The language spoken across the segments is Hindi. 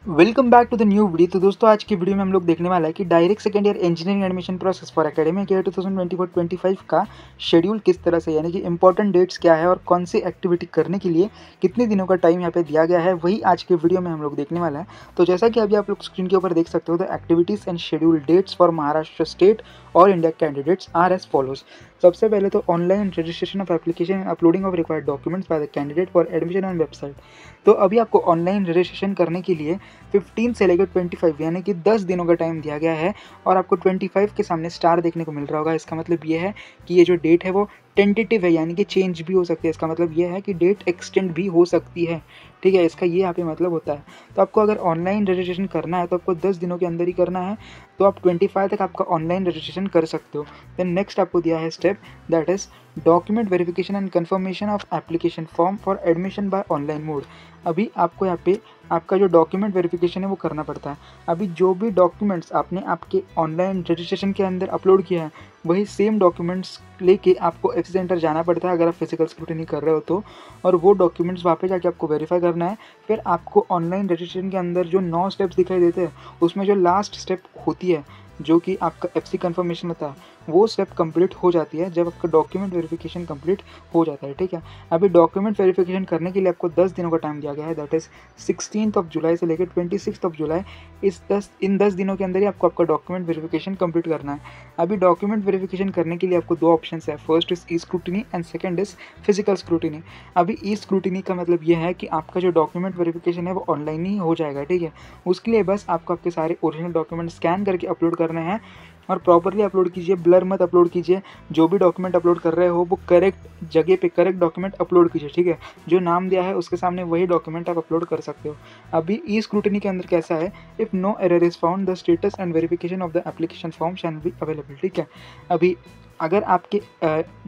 Welcome back to the new video. तो दोस्तों आज की वीडियो में हम लोग देखने वाला है कि direct second year engineering admission process for academic year 2024-25 का शेड्यूल किस तरह से, यानी कि इंपॉर्टेंट डेट्स क्या है और कौन सी एक्टिविटी करने के लिए कितने दिनों का टाइम यहाँ पे दिया गया है, वही आज के वीडियो में हम लोग देखने वाला है। तो जैसा कि अभी आप लोग स्क्रीन के ऊपर देख सकते हो, the activities and schedule dates for Maharashtra state और India candidates are as follows. सबसे पहले तो online registration of application and uploading of required documents by the candidate for admission on website. तो अभी आपको ऑनलाइन रजिस्ट्रेशन करने के लिए 15 से लेकर 25 यानी कि 10 दिनों का टाइम दिया गया है और आपको 25 के सामने स्टार देखने को मिल रहा होगा। इसका मतलब ये है कि ये जो डेट है वो टेंटेटिव है, यानी कि चेंज भी हो सकती है। इसका मतलब ये है कि डेट एक्सटेंड भी हो सकती है, ठीक है। इसका ये यहाँ पे मतलब होता है। तो आपको अगर ऑनलाइन रजिस्ट्रेशन करना है तो आपको 10 दिनों के अंदर ही करना है, तो आप 25 तक आपका ऑनलाइन रजिस्ट्रेशन कर सकते हो। देन नेक्स्ट आपको दिया है step, that is document verification and confirmation of application form for admission by online mode. अभी आपको यहाँ पे आपका जो डॉक्यूमेंट वेरिफिकेशन है वो करना पड़ता है। अभी जो भी डॉक्यूमेंट्स आपने आपके ऑनलाइन रजिस्ट्रेशन के अंदर अपलोड किया है, वही सेम डॉक्यूमेंट्स लेके आपको एफसी सेंटर जाना पड़ता है अगर आप फिजिकल स्क्रूटिनी कर रहे हो तो, और वो डॉक्यूमेंट्स वहाँ पे जाके आपको वेरीफाई करना है। फिर आपको ऑनलाइन रजिस्ट्रेशन के अंदर जो 9 स्टेप्स दिखाई देते हैं, उसमें जो लास्ट स्टेप होती है जो कि आपका एफसी कंफर्मेशन होता है, वो स्टेप कंप्लीट हो जाती है जब आपका डॉक्यूमेंट वेरिफिकेशन कंप्लीट हो जाता है, ठीक है। अभी डॉक्यूमेंट वेरिफिकेशन करने के लिए आपको 10 दिनों का टाइम दिया गया है, दैट इज़ 16 जुलाई से लेकर 26 जुलाई। इन 10 दिनों के अंदर ही आपको आपका डॉक्यूमेंट वेरिफिकेशन कंप्लीट करना है। अभी डॉक्यूमेंट वेरिफिकेशन करने के लिए आपको 2 ऑप्शन है, first is E scrutiny and second is physical scrutiny. अभी ई स्क्रूटिनी का मतलब ये है कि आपका जो डॉक्यूमेंट वेरिफिकेशन है वो ऑनलाइन ही हो जाएगा, ठीक है। उसके लिए बस आपको आपके सारे ओरिजिनल डॉक्यूमेंट स्कैन करके अपलोड करने हैं और प्रॉपरली अपलोड कीजिए, ब्लर मत अपलोड कीजिए। जो भी डॉक्यूमेंट अपलोड कर रहे हो वो करेक्ट जगह पे करेक्ट डॉक्यूमेंट अपलोड कीजिए, ठीक है। जो नाम दिया है उसके सामने वही डॉक्यूमेंट आप अपलोड कर सकते हो। अभी ई स्क्रूटिनी के अंदर कैसा है, if no error is found the status and verification of the application form shall be available, ठीक है। अभी अगर आपके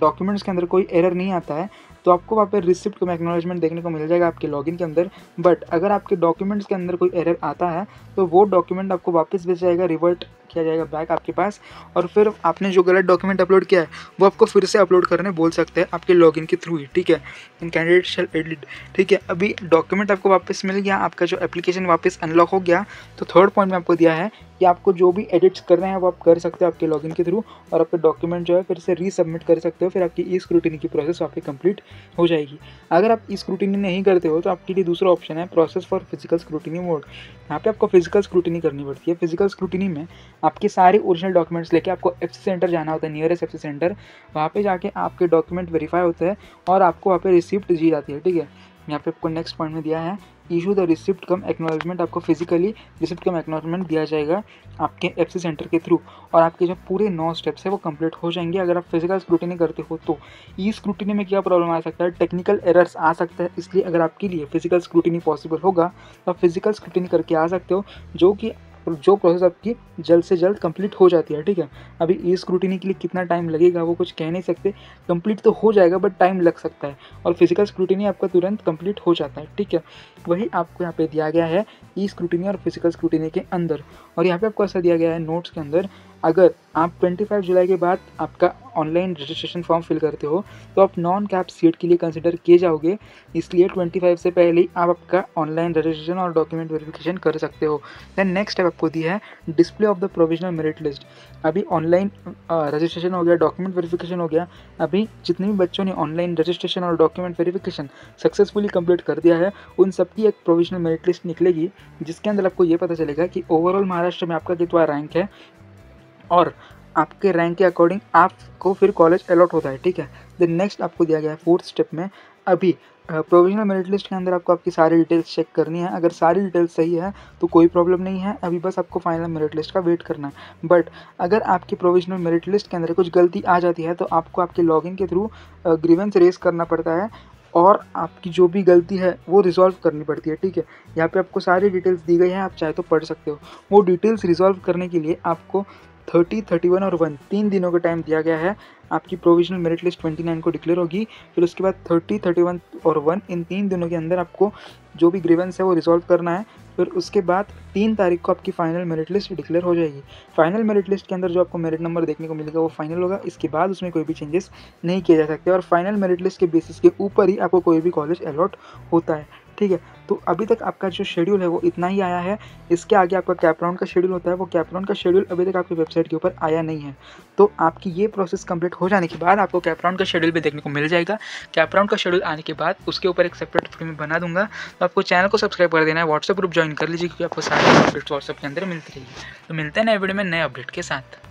डॉक्यूमेंट्स के अंदर कोई एरर नहीं आता है तो आपको वहाँ पर रिसिप्ट का एक्नॉलेजमेंट देखने को मिल जाएगा आपके लॉगिन के अंदर। बट अगर आपके डॉक्यूमेंट्स के अंदर कोई एरर आता है तो वो डॉक्यूमेंट आपको वापस भेजा जाएगा, रिवर्ट किया जाएगा बैक आपके पास, और फिर आपने जो गलत डॉक्यूमेंट अपलोड किया है वो आपको फिर से अपलोड करने बोल सकते हैं आपके लॉगिन के थ्रू ही, ठीक है। इन कैंडिडेट शैल एडिट, ठीक है। अभी डॉक्यूमेंट आपको वापस मिल गया, आपका जो एप्लीकेशन वापस अनलॉक हो गया, तो थर्ड पॉइंट में आपको दिया है कि आपको जो भी एडिट्स कर रहे हैं वो आप कर सकते हो आपके लॉगिन के थ्रू, और आपके डॉक्यूमेंट जो है फिर से रीसबमिट कर सकते हो। फिर आपकी ई स्क्रूटिनी की प्रोसेस वहाँ पे कंप्लीट हो जाएगी। अगर आप ई स्क्रूटिनी नहीं करते हो तो आपके लिए दूसरा ऑप्शन है process for physical scrutiny mode. यहाँ पे आपको फिजिकल स्क्रूटिनी करनी पड़ती है। फिजिकल स्क्रूटिनी में आपके सारे ओरिजिनल डॉक्यूमेंट्स लेके आपको एफसी सेंटर जाना होता है, नियरेस्ट एफसी सेंटर। वहाँ पे जाके आपके डॉक्यूमेंट वेरीफाई होते हैं और आपको वहाँ पे रिसिप्ट दी जाती है, ठीक है। यहाँ पे आपको नेक्स्ट पॉइंट में दिया है issue the receipt come acknowledgement. आपको फिजिकली रिसिप्ट कम एक्नॉलेजमेंट दिया जाएगा आपके एफसी सेंटर के थ्रू, और आपके जो पूरे 9 स्टेप्स है वो कंप्लीट हो जाएंगे अगर आप फिजिकल स्क्रूटिनी करते हो तो। ई स्क्रूटिनी में क्या प्रॉब्लम आ सकता है, टेक्निकल एरर्स आ सकता है, इसलिए अगर आपके लिए फिजिकल स्क्रूटिनी पॉसिबल होगा तो आप फिजिकल स्क्रूटिनी करके आ सकते हो, जो प्रोसेस आपकी जल्द से जल्द कंप्लीट हो जाती है, ठीक है। अभी ई स्क्रूटिनी के लिए कितना टाइम लगेगा वो कुछ कह नहीं सकते, कंप्लीट तो हो जाएगा बट टाइम लग सकता है, और फिजिकल स्क्रूटिनी आपका तुरंत कंप्लीट हो जाता है, ठीक है। वही आपको यहाँ पे दिया गया है ई स्क्रूटिनी और फिजिकल स्क्रूटिनी के अंदर। और यहाँ पे आपको ऐसा दिया गया है नोट्स के अंदर, अगर आप 25 जुलाई के बाद आपका ऑनलाइन रजिस्ट्रेशन फॉर्म फिल करते हो तो आप नॉन कैप सीट के लिए कंसिडर किए जाओगे, इसलिए 25 से पहले ही आप आपका ऑनलाइन रजिस्ट्रेशन और डॉक्यूमेंट वेरिफिकेशन कर सकते हो। देन नेक्स्ट स्टेप आपको दी है display of the provisional merit list. अभी ऑनलाइन रजिस्ट्रेशन हो गया, डॉक्यूमेंट वेरिफिकेशन हो गया। अभी जितने भी बच्चों ने ऑनलाइन रजिस्ट्रेशन और डॉक्यूमेंट वेरिफिकेशन सक्सेसफुली कंप्लीट कर दिया है, उन सबकी एक प्रोविजनल मेरिट लिस्ट निकलेगी, जिसके अंदर आपको ये पता चलेगा कि ओवरऑल महाराष्ट्र में आपका कितना रैंक है, और आपके रैंक के अकॉर्डिंग आपको फिर कॉलेज अलॉट होता है, ठीक है। देन नेक्स्ट आपको दिया गया है फोर्थ स्टेप में, अभी प्रोविजनल मेरिट लिस्ट के अंदर आपको आपकी सारी डिटेल्स चेक करनी है। अगर सारी डिटेल्स सही है तो कोई प्रॉब्लम नहीं है, अभी बस आपको फाइनल मेरिट लिस्ट का वेट करना है। बट अगर आपकी प्रोविजनल मेरिट लिस्ट के अंदर कुछ गलती आ जाती है तो आपको आपके लॉगिन के थ्रू ग्रीवेंस रेज करना पड़ता है, और आपकी जो भी गलती है वो रिजॉल्व करनी पड़ती है, ठीक है। यहाँ पे आपको सारी डिटेल्स दी गई हैं, आप चाहे तो पढ़ सकते हो। वो डिटेल्स रिजॉल्व करने के लिए आपको 30, 31 और 1 3 दिनों का टाइम दिया गया है। आपकी प्रोविजनल मेरिट लिस्ट 29 को डिक्लेयर होगी, फिर उसके बाद 30, 31 और 1 इन 3 दिनों के अंदर आपको जो भी ग्रीवेंस है वो रिजॉल्व करना है। फिर उसके बाद 3 तारीख को आपकी फाइनल मेरिट लिस्ट डिक्लेयर हो जाएगी। फाइनल मेरिट लिस्ट के अंदर जो आपको मेरिट नंबर देखने को मिलेगा वो फाइनल होगा, इसके बाद उसमें कोई भी चेंजेस नहीं किए जा सकते, और फाइनल मेरिट लिस्ट के बेसिस के ऊपर ही आपको कोई भी कॉलेज अलॉट होता है, ठीक है। तो अभी तक आपका जो शेड्यूल है वो इतना ही आया है। इसके आगे आपका कैप राउंड का शेड्यूल होता है, वो कैप राउंड का शेड्यूल अभी तक आपकी वेबसाइट के ऊपर आया नहीं है। तो आपकी ये प्रोसेस कंप्लीट हो जाने के बाद आपको कैप राउंड का शेड्यूल भी देखने को मिल जाएगा। कैप राउंड का शेड्यूल आने के बाद उसके ऊपर एक सेपरेट वीडियो में बना दूंगा। तो आपको चैनल को सब्सक्राइब कर देना है, व्हाट्सएप ग्रुप ज्वाइन कर लीजिए, क्योंकि आपको सारे अपडेट्स व्हाट्सएप के अंदर मिलती रहेगी। तो मिलते हैं नए वीडियो में नए अपडेट के साथ।